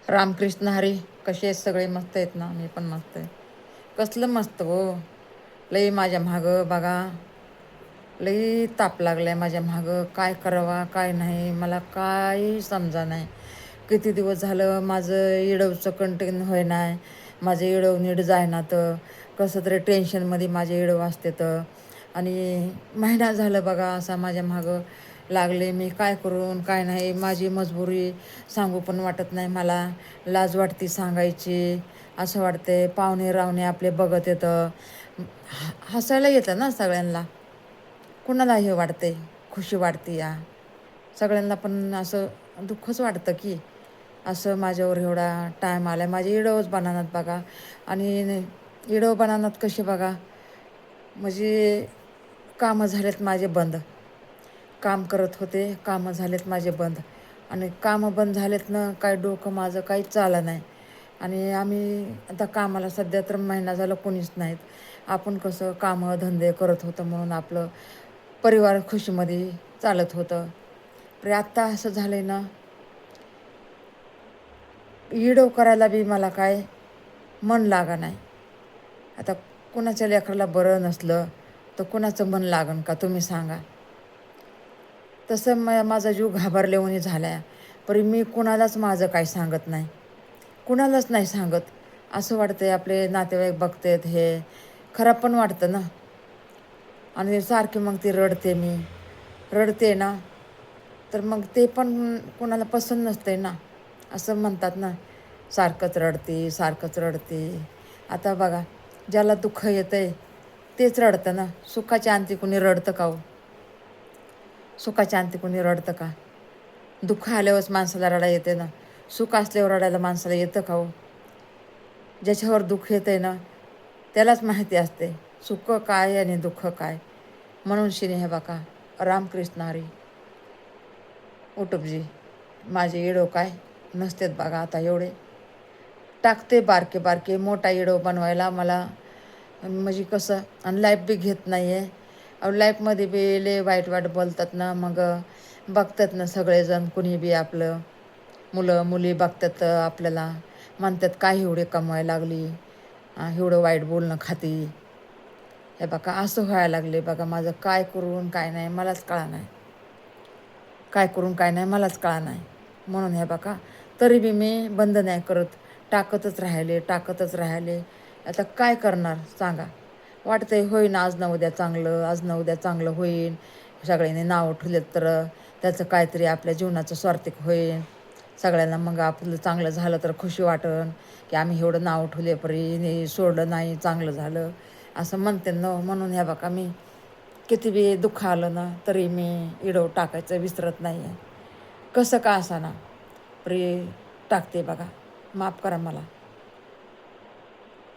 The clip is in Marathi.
रामकृष्ण हरी. कसे आहेत सगळे? मस्त आहेत ना? मी पण मस्त आहे. कसलं मस्त हो. लई माझ्या मागं बघा, लई ताप लागलाय माझ्या मागं. काय करावा काय नाही मला काही समजा नाही. किती दिवस झालं माझं इडवचं कंटिन्यू होय नाही. माझं इडव नीट जायना तर कसं तरी टेन्शनमध्ये माझे इडव असते तर. आणि महिना झालं बघा असा माझ्या मागं लागले. मी काय करून काय नाही. माझी मजबुरी सांगू पण वाटत नाही मला. लाज वाटते सांगायची. असं वाटते पाहुणे रावणे आपले बघत येतं. हसायला येतं ना सगळ्यांना. कुणाला हे वाटते, खुशी वाटते या सगळ्यांना, पण असं दुःखच वाटतं की असं माझ्यावर एवढा टाईम आला आहे. माझे इडवच बनानात बघा. आणि इडव बनानात कसे बघा, म्हणजे कामं झालेत माझे बंद. काम करत होते, कामं झालेत माझे बंद. आणि कामं बंद झालेत ना, काय डोकं माझं काही चालं नाही. आणि आम्ही आता कामाला सध्या तर महिना झाला कोणीच नाहीत. आपण कसं कामं धंदे करत होतं म्हणून आपलं परिवार खुशीमध्ये चालत होतं. पण आत्ता असं झालं आहे ना, इडव करायला बी मला काय मन लागा नाही. आता कुणाच्या लेकराला बरं नसलं तर कुणाचं मन लागन का तुम्ही सांगा. तसं माझा जीव घाबरल्यावानी झाला आहे. पण मी कुणालाच माझं काय सांगत नाही. कुणालाच नाही सांगत. असं वाटतंय आपले नातेवाईक बघतात हे खरं पण वाटतं ना. आणि सारखी मग ती रडते ना, तर मग ते पण कोणाला पसंत नसते ना. असं म्हणतात ना, सारखंच रडते सारखंच रडते. आता बघा, ज्याला दुःख येतं आहे तेच रडतं ना. सुखाच्या अंती कुणी रडतं का हो? सुखाच्या अंती कुणी रडतं का? दुःख आल्यावरच माणसाला रडा येते ना. सुख असल्यावर रडायला माणसाला येतं का हो? ज्याच्यावर दुःख येतं आहे ना त्यालाच माहिती असते सुख काय आणि दुःख काय. म्हणून शिने हे बघा, रामकृष्ण हरी. उटुपजी माझे इडो काय नसतेत बघा आता एवढे. टाकते बारके बारके. मोठा इडो बनवायला मला म्हणजे कसं, आणि लाईफ बी घेत नाही आहे. लाईफमध्ये बी लय वाईट वाईट बोलतात ना. मग बघतात ना सगळेजण, कुणी बी आपलं मुलं मुली बघतात आपल्याला, म्हणतात काय एवढे कमवायला लागली, एवढं वाईट बोलणं खाती. हे बघा असं व्हायला लागले बघा. माझं काय करून काय नाही मलाच कळा नाही. काय करून काय नाही मलाच कळा नाही. म्हणून हे बघा, तरी बी मी बंद नाही करत. टाकतच राहिले. आता काय करणार सांगा. वाटतंय होईन आज ना उद्या चांगलं, आज ना उद्या चांगलं होईन. सगळ्यांनी नाव ठेवलेत तर त्याचं काहीतरी आपल्या जीवनाचं स्वार्थिक होईन. सगळ्यांना मग आपलं चांगलं झालं तर खुशी वाटन की आम्ही एवढं नाव ठेवले परी सोडलं नाही, चांगलं झालं असं म्हणते न. म्हणून ह्या बघा, मी किती बी दुःख आलं ना तरी मी इडव टाकायचं विसरत नाही आहे. कसं का असा ना, परी टाकते बघा. माफ करा मला.